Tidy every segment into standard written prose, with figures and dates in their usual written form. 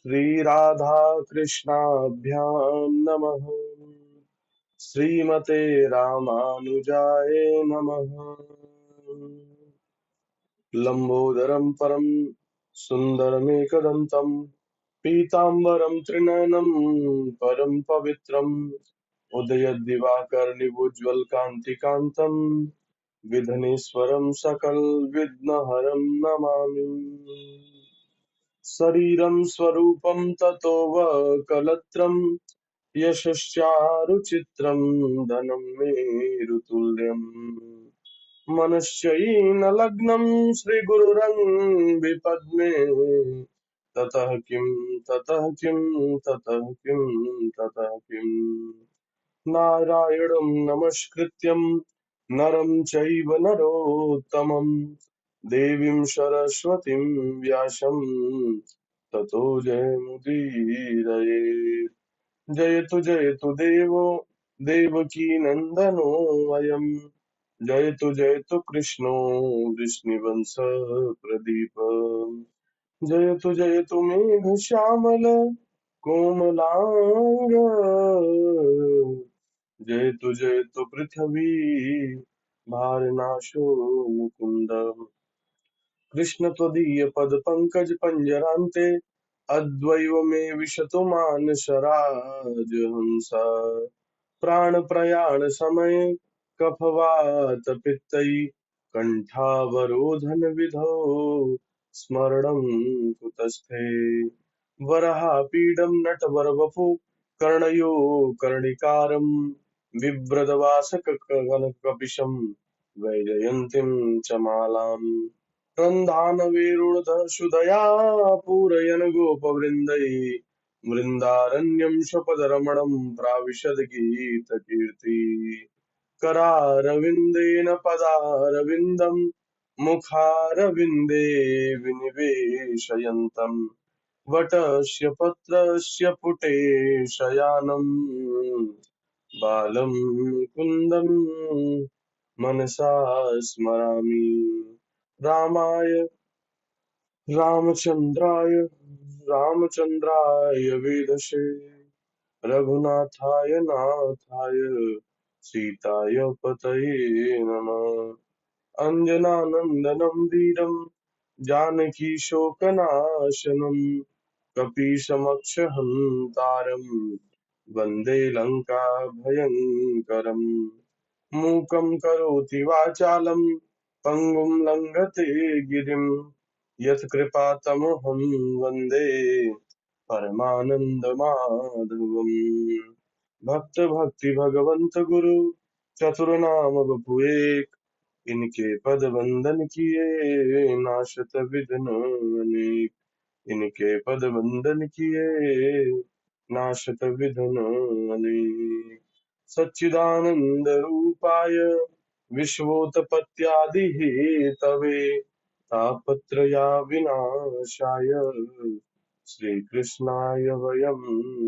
श्री राधा कृष्णाभ्यां नमः। श्रीमते रामानुजाय नमः। लंबोदरं परम सुंदरमेकदंतं पीतांबरं त्रिनयनं परम पवित्रम् उदयद्दिवाकरनिभोज्वलकान्तिकान्तं विघ्नेश्वरं सकलविघ्नहरं नमामि। शरीरं स्वरूपं ततो वकलत्रं यशश्चारुचित्रं धनं मेरुतुल्यम् मनश्चैनलग्नं श्रीगुरुरङ्घ्रिपद्मे ततः किं ततः किं ततः किं ततः किम् नारायणं नमस्कृत्यं नरं चैव नरोत्तमं देवीं सरस्वतीं व्यासं ततो जयमुदीरये। जयतु देवो देवकी नन्दनो अयम्। जयतु कृष्णो वृष्णिवंश प्रदीप। जयतु मेघश्यामल कोमलांग। जयतु पृथ्वी भारनाशो मुकुंद। कृष्ण त्वदीय पद पंकज पंजरान्ते अद्वैव मे विशतु मानसराज हंसा प्राण प्रयाण समय कफवात पित्तै कंठावरोधन विधौ स्मरणं कुतस्थे वराहपीडं नटवरवपु कर्णयो कर्णिकारं बिभ्रदवासककनकपिशं वैजयन्तीं च मालाम् रन्धानवेरुणधर पूरयन् गोपवृन्दै वृन्दारण्यं स्वपदरमणं प्राविशद गीतकीर्ति करारविन्देन पदारविन्दं मुखारविन्दे विनिवेशयन्तम् वटस्य पत्रस्य पुटे शयानं बालं कुन्दं मनसा स्मरामि रामाय रामचन्द्राय रामचन्द्राय वेदसे रघुनाथाय नाथाय सीताय पतये नमः। अञ्जनानन्दनं वीरं जानकी शोकनाशनं कपीशमक्षहन्तारं वन्दे लङ्काभयङ्करम् मूकं करोति वाचालं पङ्गुं लङ्घते गिरिं यत्कृपातमहं वन्दे परमानन्दमाधवम्। भक्त भक्ति भगवंत गुरु चतुरनाम बपु एक, इनके पद वंदन किए नाशत विघ्न अनेक। इनके पद वंदन किए नाशत विघ्न अनेक। सच्चिदानंद रूपाय विश्वोत्पत्त्यादि हेतवे तापत्रया विनाशाय श्रीकृष्णाय वयं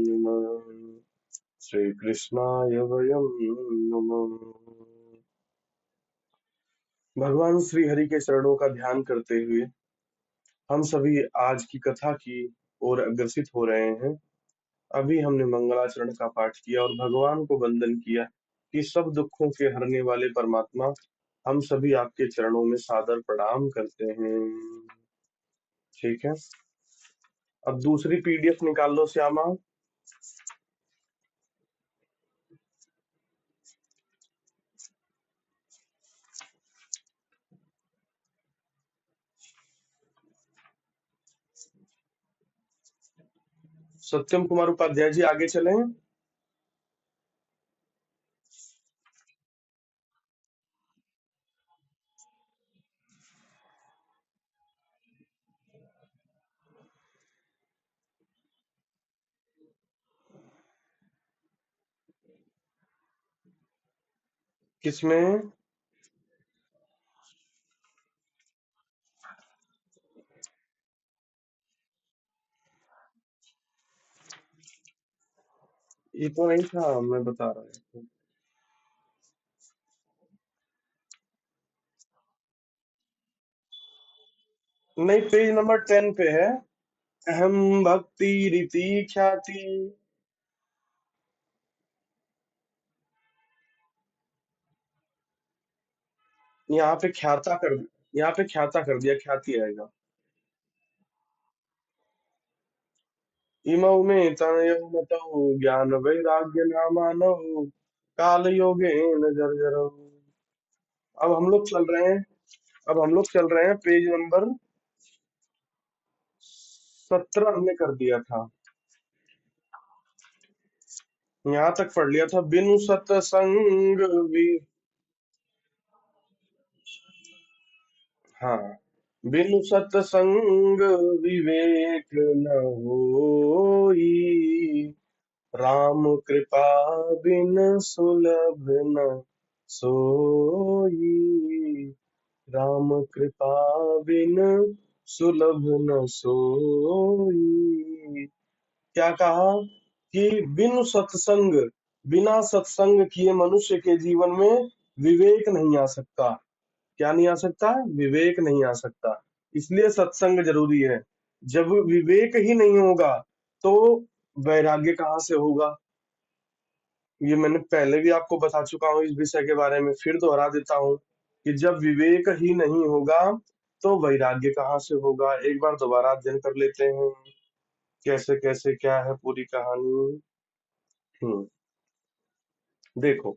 नमः। श्रीकृष्णाय वयं नमः। भगवान श्री हरि के चरणों का ध्यान करते हुए हम सभी आज की कथा की ओर अग्रसित हो रहे हैं। अभी हमने मंगलाचरण का पाठ किया और भगवान को वंदन किया कि सब दुखों के हरने वाले परमात्मा, हम सभी आपके चरणों में सादर प्रणाम करते हैं। ठीक है, अब दूसरी पीडीएफ निकाल लो श्यामा। सत्यम कुमार उपाध्याय जी आगे चलें। किसमें? ये तो नहीं था, मैं बता रहा हूँ। नहीं, पेज नंबर 10 पे है। अहम भक्ति रीति ख्याति। यहाँ पे ख्याता कर, यहाँ पे ख्याता कर दिया, ख्याति आएगा। इमौ में तनयो मतौ ज्ञान वैराग्य नामानौ काल योगेन जर्जरौ। अब हम लोग चल रहे हैं, अब हम लोग चल रहे हैं पेज नंबर 17 हमने कर दिया था। यहाँ तक पढ़ लिया था। बिनु सतसंग भी, हाँ, बिनु सतसंग विवेक न होई, राम कृपा बिन सुलभ न सोई, राम कृपा बिन सुलभ न सोई। क्या कहा कि बिनु सत्संग, बिना सत्संग किए मनुष्य के जीवन में विवेक नहीं आ सकता। क्या नहीं आ सकता? विवेक नहीं आ सकता। इसलिए सत्संग जरूरी है। जब विवेक ही नहीं होगा तो वैराग्य कहाँ से होगा? ये मैंने पहले भी आपको बता चुका हूँ, इस विषय के बारे में फिर दोहरा देता हूँ कि जब विवेक ही नहीं होगा तो वैराग्य कहाँ से होगा। एक बार दोबारा अध्ययन कर लेते हैं कैसे कैसे क्या है पूरी कहानी। हम्म, देखो,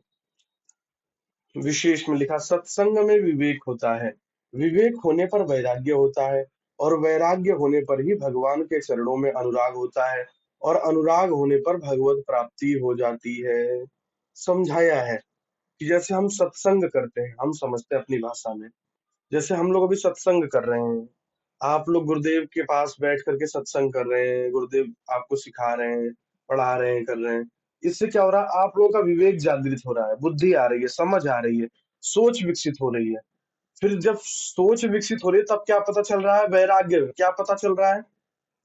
विशेष में लिखा सत्संग में विवेक होता है, विवेक होने पर वैराग्य होता है, और वैराग्य होने पर ही भगवान के चरणों में अनुराग होता है, और अनुराग होने पर भगवत प्राप्ति हो जाती है। समझाया है कि जैसे हम सत्संग करते हैं, हम समझते हैं अपनी भाषा में, जैसे हम लोग अभी सत्संग कर रहे हैं, आप लोग गुरुदेव के पास बैठ करके सत्संग कर रहे हैं, गुरुदेव आपको सिखा रहे हैं, पढ़ा रहे हैं, कर रहे हैं। इससे क्या हो रहा है? आप लोगों का विवेक जागृत हो रहा है, बुद्धि आ रही है, समझ आ रही है, सोच विकसित हो रही है। फिर जब सोच विकसित हो रही है तब क्या पता चल रहा है? वैराग्य। क्या पता चल रहा है?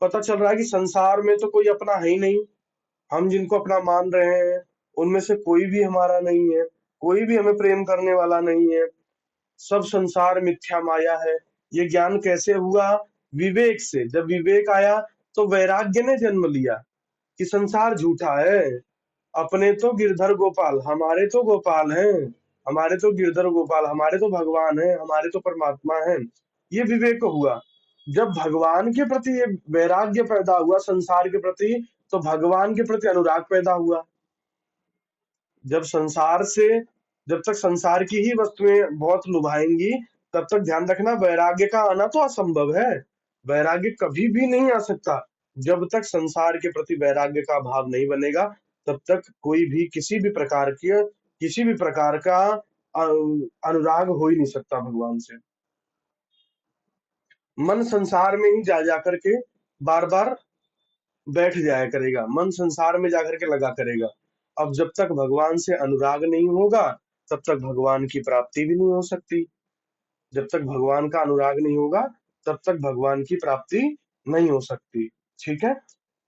पता चल रहा है कि संसार में तो कोई अपना है ही नहीं। हम जिनको अपना मान रहे हैं उनमें से कोई भी हमारा नहीं है, कोई भी हमें प्रेम करने वाला नहीं है, सब संसार मिथ्या माया है। ये ज्ञान कैसे हुआ? विवेक से। जब विवेक आया तो वैराग्य ने जन्म लिया कि संसार झूठा है, अपने तो गिरधर गोपाल, हमारे तो गोपाल हैं, हमारे तो गिरधर गोपाल, हमारे तो भगवान हैं, हमारे तो परमात्मा हैं। ये विवेक हुआ। जब भगवान के प्रति ये वैराग्य पैदा हुआ संसार के प्रति, तो भगवान के प्रति अनुराग पैदा हुआ। जब संसार से, जब तक संसार की ही वस्तुएं बहुत लुभाएंगी, तब तक ध्यान रखना वैराग्य का आना तो असंभव है। वैराग्य कभी भी नहीं आ सकता। जब तक संसार के प्रति वैराग्य का भाव नहीं बनेगा, तब तक कोई भी किसी भी प्रकार का अनुराग हो ही नहीं सकता भगवान से। मन संसार में ही जा जा करके बार बार बैठ जाया करेगा, मन संसार में जाकर के लगा करेगा। अब जब तक भगवान से अनुराग नहीं होगा तब तक भगवान की प्राप्ति भी नहीं हो सकती। जब तक भगवान का अनुराग नहीं होगा तब तक भगवान की प्राप्ति नहीं हो सकती। ठीक है?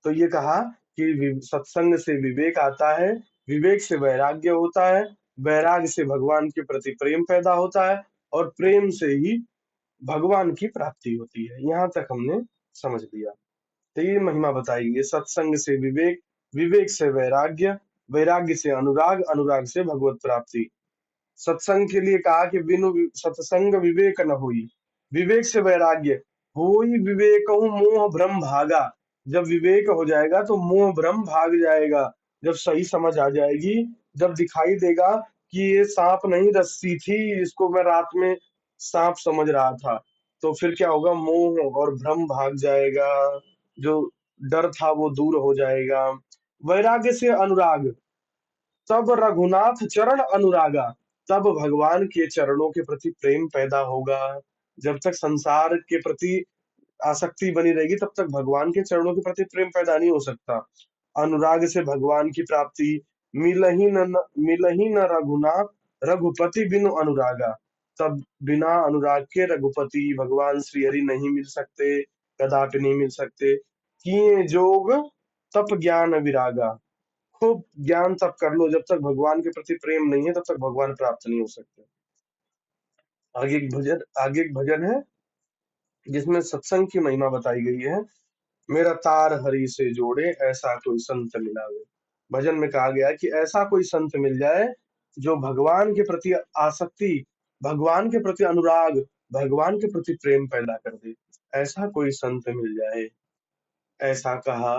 तो ये कहा कि सत्संग से विवेक आता है, विवेक से वैराग्य होता है, वैराग्य से भगवान के प्रति प्रेम पैदा होता है, और प्रेम से ही भगवान की प्राप्ति होती है। यहाँ तक हमने समझ लिया। तो ये महिमा बताई गई, सत्संग से विवेक, विवेक से वैराग्य, वैराग्य से अनुराग, अनुराग से भगवत प्राप्ति। सत्संग के लिए कहा कि बिनु सत्संग विवेक न हुई, विवेक से वैराग्य, होई विवेक मोह भ्रम भागा। जब विवेक हो जाएगा तो मोह भ्रम भाग जाएगा। जब सही समझ आ जाएगी, जब दिखाई देगा कि ये सांप नहीं रस्सी थी, इसको मैं रात में सांप समझ रहा था, तो फिर क्या होगा? मोह और भ्रम भाग जाएगा, जो डर था वो दूर हो जाएगा। वैराग्य से अनुराग, तब रघुनाथ चरण अनुरागा, तब भगवान के चरणों के प्रति प्रेम पैदा होगा। जब तक संसार के प्रति आसक्ति बनी रहेगी तब तक भगवान के चरणों के प्रति प्रेम पैदा नहीं हो सकता। अनुराग से भगवान की प्राप्ति, मिलही न रघुनाथ, रघुपति बिनु अनुरागा। तब बिना अनुराग के रघुपति भगवान श्री हरि नहीं मिल सकते, कदापि नहीं मिल सकते। किए जोग तप ज्ञान विरागा, खूब ज्ञान तब कर लो, जब तक भगवान के प्रति प्रेम नहीं है तब तक भगवान प्राप्त नहीं हो सकते। आगे एक भजन है जिसमें सत्संग की महिमा बताई गई है। मेरा तार हरि से जोड़े, ऐसा कोई संत मिलावे। भजन में कहा गया है कि ऐसा कोई संत मिल जाए जो भगवान के प्रति आसक्ति, भगवान के प्रति अनुराग, भगवान के प्रति प्रेम पैदा कर दे। ऐसा कोई संत मिल जाए, ऐसा कहा।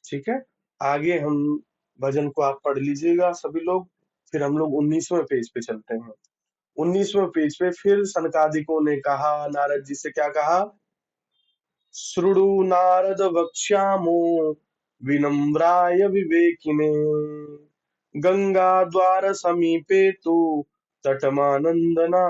ठीक है, आगे हम भजन को आप पढ़ लीजिएगा सभी लोग। फिर हम लोग 19वें पेज पे चलते हैं। 19वें पेज पे फिर सनकादिकों ने कहा, नारद जी से क्या कहा? शृणु नारद वक्ष्यामो विनम्राय विवेकिने, गंगा द्वार समीपे तु तटमानंदनामकम्।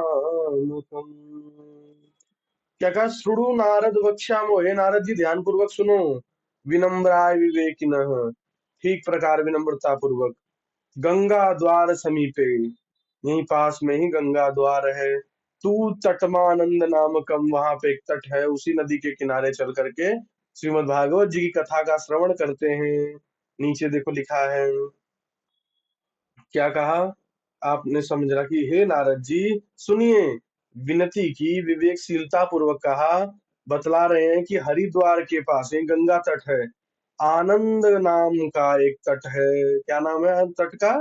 क्या कहा? शृणु नारद वक्ष्यामो, हे नारद जी ध्यान पूर्वक सुनो। विनम्राय विवेकिनः, ठीक प्रकार विनम्रता पूर्वक। गंगा द्वार समीपे, यहीं पास में ही गंगा द्वार है। तू तटमानंद नामकम, वहां पे एक तट है, उसी नदी के किनारे चल करके श्रीमद् भागवत जी की कथा का श्रवण करते हैं। नीचे देखो लिखा है, क्या कहा? आपने समझा कि हे नारद जी सुनिए, विनती की, विवेकशीलता पूर्वक कहा। बतला रहे हैं कि हरिद्वार के पास ही गंगा तट है। आनंद नाम का एक तट है। क्या नाम है तट का?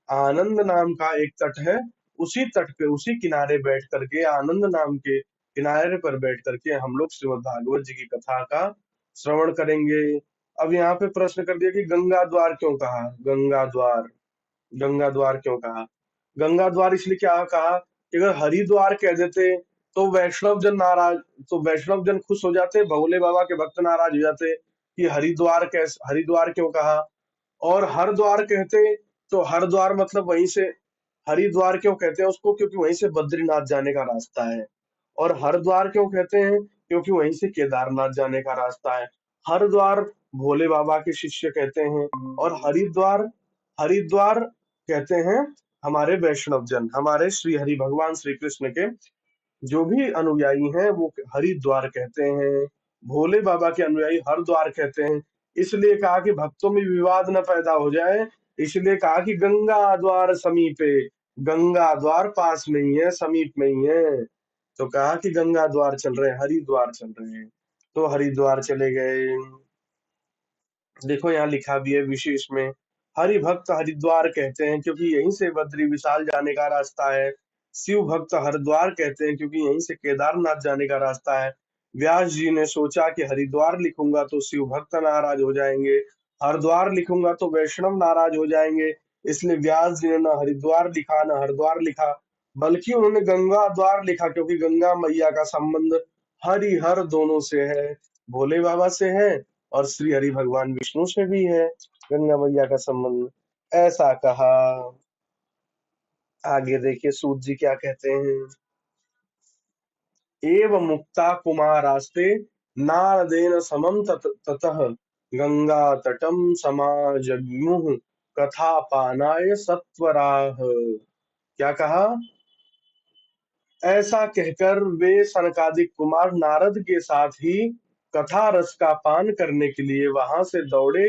आनंद नाम का एक तट है। उसी तट पे, उसी किनारे बैठ करके, आनंद नाम के किनारे पर बैठ करके हम लोग श्रीमद् भागवत जी की कथा का श्रवण करेंगे। अब यहाँ पे प्रश्न कर दिया कि गंगा द्वार क्यों कहा? गंगा द्वार, गंगा द्वार क्यों कहा? गंगा द्वार इसलिए क्या कहा कि अगर हरिद्वार कह देते तो वैष्णव जन नाराज, तो वैष्णव जन खुश हो जाते, भोले बाबा के भक्त नाराज हो जाते कि हरिद्वार कैसे, हरिद्वार क्यों कहा। और हरद्वार कहते तो हरद्वार मतलब वहीं से, हरिद्वार क्यों कहते हैं उसको? क्योंकि वहीं से बद्रीनाथ जाने का रास्ता है। और हरद्वार क्यों कहते हैं? क्योंकि वहीं से केदारनाथ जाने का रास्ता है। हरद्वार भोले बाबा के शिष्य कहते हैं, और हरिद्वार, हरिद्वार कहते हैं हमारे वैष्णव जन, हमारे श्री हरि भगवान श्री कृष्ण के जो भी अनुयायी हैं वो हरिद्वार कहते हैं। भोले बाबा के अनुयायी हरद्वार कहते हैं। इसलिए कहा कि भक्तों में विवाद न पैदा हो जाए, इसलिए कहा कि गंगा द्वार समीपे, गंगा द्वार पास में ही है, समीप में ही है। तो कहा कि गंगा द्वार चल रहे हैं, हरिद्वार चल रहे हैं। तो हरिद्वार चले गए। देखो यहाँ लिखा भी है विशेष में, हरि भक्त हरिद्वार कहते हैं क्योंकि यहीं से बद्री विशाल जाने का रास्ता है। शिव भक्त हरिद्वार कहते हैं क्योंकि यहीं से केदारनाथ जाने का रास्ता है। व्यास जी ने सोचा कि हरिद्वार लिखूंगा तो शिव भक्त नाराज हो जाएंगे, हरिद्वार लिखूंगा तो वैष्णव नाराज हो जाएंगे, इसलिए व्यास जी ने न हरिद्वार लिखा न हरिद्वार लिखा, बल्कि उन्होंने गंगा द्वार लिखा, क्योंकि गंगा मैया का संबंध हरि हर दोनों से है, भोले बाबा से है और श्री हरि भगवान विष्णु से भी है गंगा मैया का संबंध। ऐसा कहा। आगे देखिए सूत जी क्या कहते हैं। एव मुक्ता कुमारास्ते नारदेन समम ततः गंगा तटम समाजग्मुः कथा पानाय सत्वराः। क्या कहा? ऐसा कहकर वे सनकादिक कुमार नारद के साथ ही कथा रस का पान करने के लिए वहां से दौड़े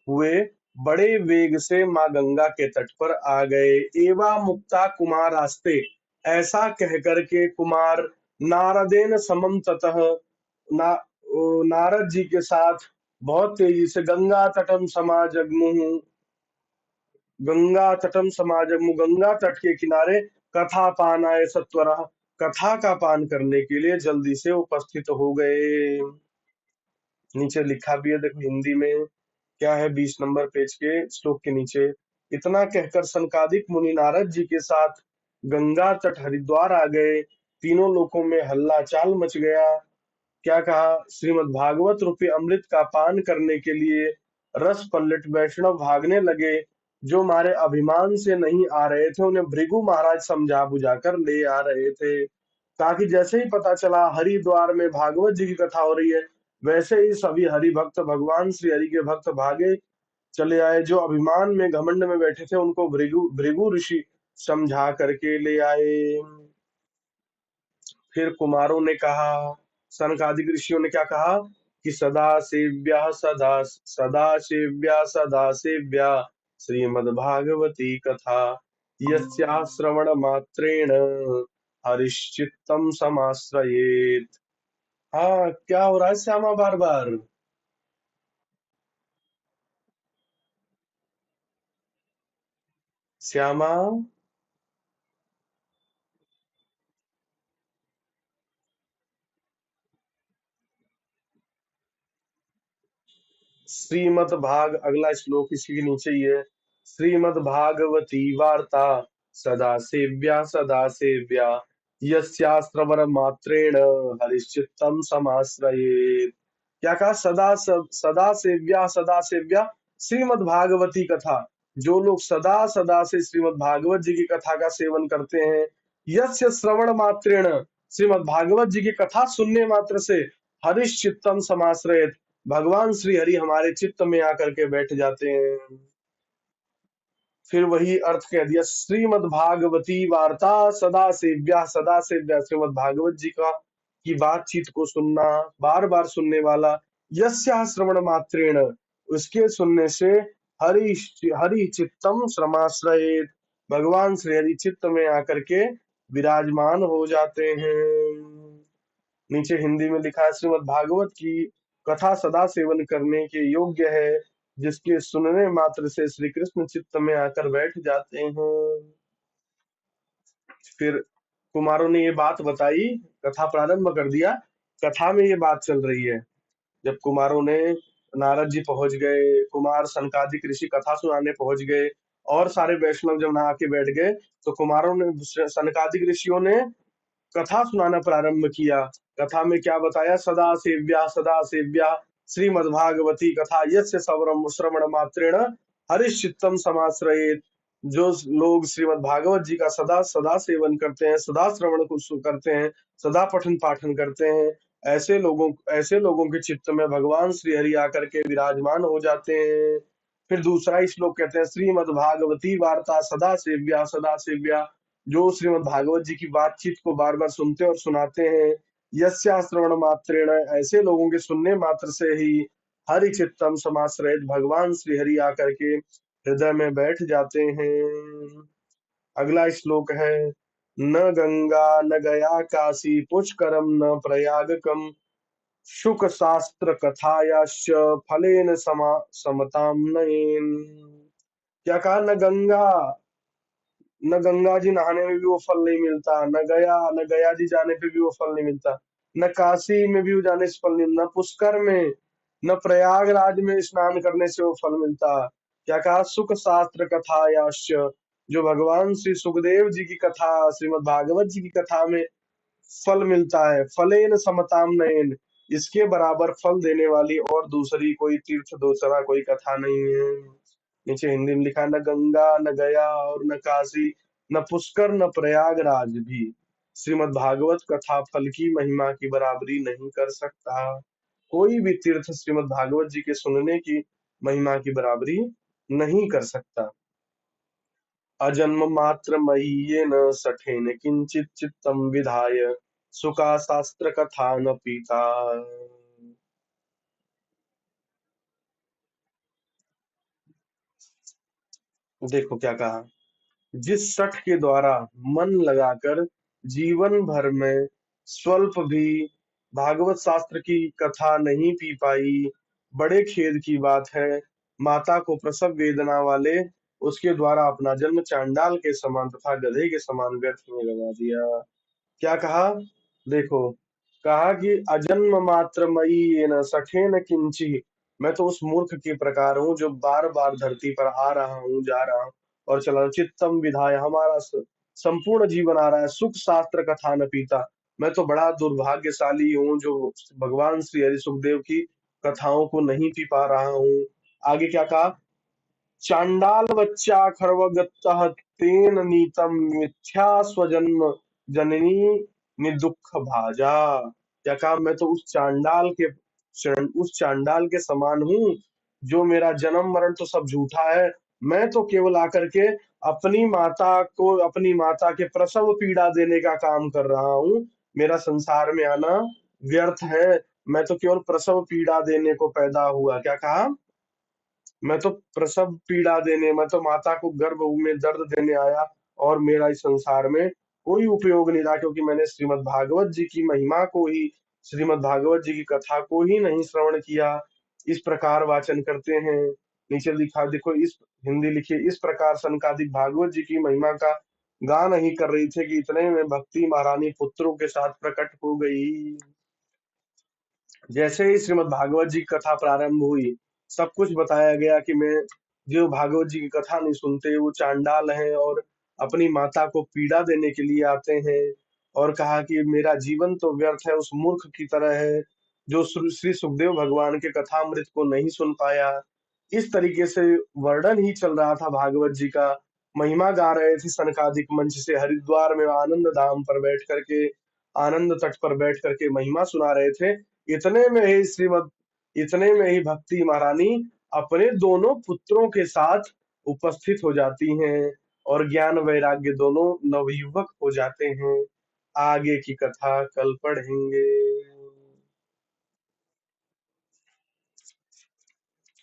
हुए बड़े वेग से माँ गंगा के तट पर आ गए। एवा मुक्ता कुमार आस्ते, ऐसा कहकर के कुमार नारदेन समम ततः, ना, नारद जी के साथ बहुत तेजी से गंगा तटम समाजग्मुः, गंगा तटम समाजग्मुः, गंगा तट के किनारे कथा पानाय सत्वरा, कथा का पान करने के लिए जल्दी से उपस्थित हो गए। नीचे लिखा भी है, देखो हिंदी में क्या है, 20 नंबर पेज के श्लोक के नीचे, इतना कहकर सनकादिक मुनि नारद जी के साथ गंगा तट हरिद्वार आ गए। तीनों लोकों में हल्ला चाल मच गया। क्या कहा? श्रीमद् भागवत रूपी अमृत का पान करने के लिए रस पल्लट वैष्णव भागने लगे। जो हमारे अभिमान से नहीं आ रहे थे उन्हें भृगु महाराज समझा बुझाकर ले आ रहे थे, ताकि जैसे ही पता चला हरिद्वार में भागवत जी की कथा हो रही है, वैसे ही सभी हरि भक्त, भगवान श्री हरि के भक्त भागे चले आए। जो अभिमान में घमंड में बैठे थे उनको भृगु भृगु ऋषि समझा करके ले आए। फिर कुमारों ने कहा, सनकादिक ऋषियों ने क्या कहा कि सदा सेव्या सदा सदा सेव्या सदा सेव्या श्रीमद्भागवती कथा, यस्या श्रवण मात्रेण हरिश्चित्तम समाश्रयेत। हाँ, क्या हो रहा है श्यामा बार बार? श्यामा, श्रीमद् भाग अगला श्लोक इसी के नीचे ही है। श्रीमद् भागवती वार्ता सदा सेव्या यस्या श्रवण मात्रेण हरिश्चित्तम समाश्रयेत्। क्या कहा? सदा सेव्या श्रीमद् भागवती कथा। जो लोग सदा सदा से श्रीमद् भागवत जी की कथा का सेवन करते हैं, यस्य श्रवण मात्रेण, श्रीमद् भागवत जी की कथा सुनने मात्र से हरिश्चित्तम समाश्रयेत्, भगवान श्री हरि हमारे चित्त में आकर के बैठ जाते हैं। फिर वही अर्थ कह दिया, श्रीमद् भागवती वार्ता सदा सेव्या श्रीमद् भागवत जी का की बातचीत को सुनना, बार बार सुनने वाला, यस्या श्रवण मात्रेण, उसके सुनने से हरि हरि चित्तम श्रमाश्रयेत, भगवान श्री हरि चित्त में आकर के विराजमान हो जाते हैं। नीचे हिंदी में लिखा है, श्रीमद् भागवत की कथा सदा सेवन करने के योग्य है, जिसके सुनने मात्र से श्री कृष्ण चित्त में आकर बैठ जाते हैं। फिर कुमारों ने ये बात बताई, कथा प्रारंभ कर दिया। कथा में ये बात चल रही है, जब कुमारों ने, नारद जी पहुंच गए, कुमार सनकादिक ऋषि कथा सुनाने पहुंच गए, और सारे वैष्णव जब नहा के बैठ गए, तो कुमारों ने, सनकादिक ऋषियों ने कथा सुनाना प्रारंभ किया। कथा में क्या बताया? सदा सेव्या श्रीमद्भागवती कथा यस्य सवरम श्रवण मात्रेण हरिश्चित्तम समाश्रयेत। जो लोग श्रीमद् भागवत जी का सदा सदा सेवन करते हैं, सदा श्रवण को करते हैं, सदा पठन पाठन करते हैं, ऐसे लोगों के चित्त में भगवान श्री हरि आकर के विराजमान हो जाते हैं। फिर दूसरा ही श्लोक कहते हैं, श्रीमद् भागवती वार्ता सदा सेव्या, जो श्रीमद् भागवत जी की बातचीत को बार बार सुनते और सुनाते हैं, यस्या श्रवण मात्रेण, ऐसे लोगों के सुनने मात्र से ही हरि चित्तम समाश्रयेत, भगवान श्री हरि आकर के हृदय में बैठ जाते हैं। अगला श्लोक है, न गंगा न गया काशी पुष्करम न प्रयागकम शुक शास्त्र कथायाश्च फलेन समताम नयेन। क्या कहा? न गंगा जी नहाने में भी वो फल नहीं मिलता, न गया जी जाने पे भी वो फल नहीं मिलता, न काशी में भी जाने से फल नहीं, न पुष्कर में, न प्रयागराज में स्नान करने से वो फल मिलता। क्या कहा? सुख शास्त्र कथा याश्च, जो भगवान श्री सुखदेव जी की कथा, श्रीमद् भागवत जी की कथा में फल मिलता है। फलेन समताम नयन, इसके बराबर फल देने वाली और दूसरी कोई तीर्थ, दूसरा कोई कथा नहीं है। नीचे हिंदी में लिखा, न गंगा न गया और न काशी न पुष्कर न प्रयागराज भी श्रीमद् भागवत कथा फल की महिमा की बराबरी नहीं कर सकता। कोई भी तीर्थ श्रीमद् भागवत जी के सुनने की महिमा की बराबरी नहीं कर सकता। अजन्म मात्र मय्येन सठेन किंचित चित्तम विधाय सुखा शास्त्र कथा न पीता। देखो क्या कहा, जिस शठ के द्वारा मन लगाकर जीवन भर में स्वल्प भी भागवत शास्त्र की कथा नहीं पी पाई, बड़े खेद की बात है। माता को प्रसव वेदना वाले उसके द्वारा अपना जन्म चांडाल के समान तथा गधे के समान व्यर्थ में लगा दिया। क्या कहा? देखो, कहा कि अजन्म मात्र मई ये न सखे न किंची, मैं तो उस मूर्ख के प्रकार हूँ जो बार बार धरती पर आ रहा हूँ, जा रहा हूँ और चला रहा हूं। चित्तम विधाय, हमारा संपूर्ण जीवन आ रहा है, सुख शास्त्र कथा न पीता, मैं तो बड़ा दुर्भाग्यशाली हूँ जो भगवान श्री हरि सुखदेव की कथाओं को नहीं पी पा रहा हूँ। आगे क्या कहा? चांडाल बच्चा खर्वगत्तः तेन नीतम मिथ्या स्वजन्म जननी निदुख भाजा। क्या कहा? मैं तो उस चांडाल के समान हूँ, जो मेरा जन्म मरण तो सब झूठा है, मैं तो केवल आकर के अपनी माता के प्रसव पीड़ा देने का काम कर रहा हूँ, मेरा संसार में आना व्यर्थ है, मैं तो केवल प्रसव पीड़ा देने को पैदा हुआ। क्या कहा? मैं तो प्रसव पीड़ा देने, मैं तो माता को गर्भ में दर्द देने आया, और मेरा इस संसार में कोई उपयोग नहीं रहा, क्योंकि मैंने श्रीमद् भागवत जी की महिमा को ही श्रीमद् भागवत जी की कथा को ही नहीं श्रवण किया, इस प्रकार वाचन करते हैं। नीचे लिखा देखो, इस हिंदी लिखी, इस प्रकार सनकादिक भागवत जी की महिमा का गान ही कर रही थे कि इतने में भक्ति महारानी पुत्रों के साथ प्रकट हो गई। जैसे ही श्रीमद् भागवत जी की कथा प्रारंभ हुई, सब कुछ बताया गया कि मैं जो भागवत जी की कथा नहीं सुनते वो चांडाल हैं और अपनी माता को पीड़ा देने के लिए आते हैं। और कहा कि मेरा जीवन तो व्यर्थ है उस मूर्ख की तरह है जो श्री सुखदेव भगवान के कथामृत को नहीं सुन पाया। इस तरीके से वर्णन ही चल रहा था भागवत जी का। महिमा गा रहे थे सनकादिक मंच से, हरिद्वार में आनंद धाम पर बैठ करके, आनंद तट पर बैठ करके महिमा सुना रहे थे। इतने में ही भक्ति महारानी अपने दोनों पुत्रों के साथ उपस्थित हो जाती हैं और ज्ञान वैराग्य दोनों नवयुवक हो जाते हैं। आगे की कथा कल पढ़ेंगे।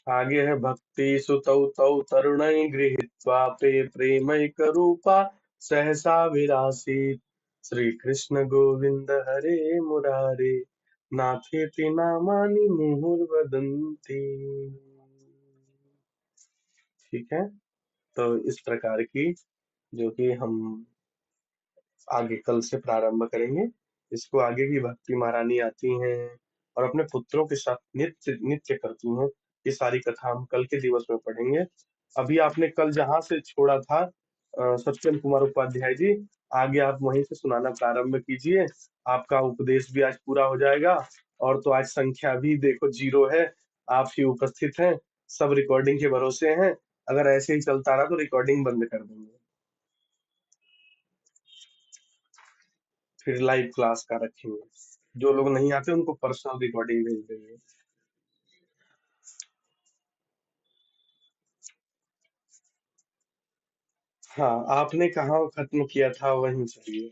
आगे है भक्ति सुतौ तौ तरुणै गृहीत्वा ते प्रेमैक रूपा सहसा विरासीत् श्री कृष्ण गोविंद हरे मुरारे नाथेति नामानि मुहुर्वदन्ति। ठीक है, तो इस प्रकार की जो कि हम आगे कल से प्रारंभ करेंगे। इसको आगे की भक्ति महारानी आती हैं और अपने पुत्रों के साथ नित्य नित्य करती हैं। ये सारी कथा हम कल के दिवस में पढ़ेंगे। अभी आपने कल जहाँ से छोड़ा था सत्यम कुमार उपाध्याय जी, आगे आप वहीं से सुनाना प्रारंभ कीजिए। आपका उपदेश भी आज पूरा हो जाएगा। और तो आज संख्या भी देखो 0 है, आप ही उपस्थित हैं, सब रिकॉर्डिंग के भरोसे हैं। अगर ऐसे ही चलता रहा तो रिकॉर्डिंग बंद कर देंगे, फिर लाइव क्लास का रखेंगे। जो लोग नहीं आते उनको पर्सनल रिकॉर्डिंग भेज देंगे। हाँ, आपने कहाँ खत्म किया था वहीं चलिए।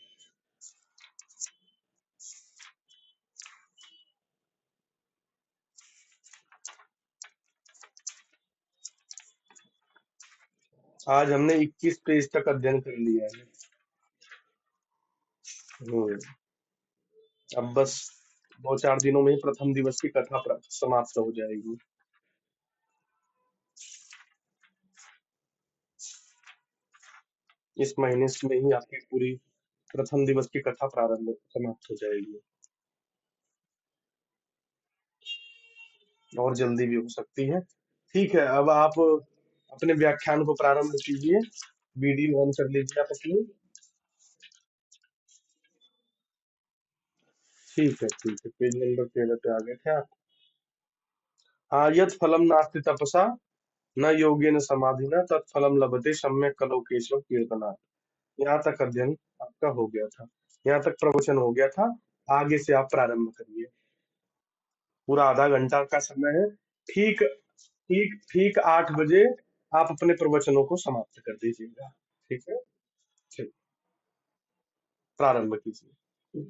आज हमने 21 पेज तक अध्ययन कर लिया है। हम्म, अब बस 2-4 दिनों में ही प्रथम दिवस की कथा समाप्त हो जाएगी। इस महीने में ही आपकी पूरी प्रथम दिवस की कथा प्रारंभ समाप्त हो जाएगी, और जल्दी भी हो सकती है। ठीक है, अब आप अपने व्याख्यान को प्रारंभ कीजिए। वीडियो ऑन कर लीजिए आप अपनी। ठीक है, पेज नंबर 13 पे आ गए थे आप। हाँ, यत् फलम नास्ति तपसा न योगेन समाधिना तत्फलम लभते सम्यक कलो केशव कीर्तनात्। यहाँ तक अध्ययन आपका हो गया था, यहाँ तक प्रवचन हो गया था। आगे से आप प्रारंभ करिए। पूरा आधा घंटा का समय है। ठीक ठीक ठीक 8 बजे आप अपने प्रवचनों को समाप्त कर दीजिएगा। ठीक है, ठीक, प्रारंभ कीजिए।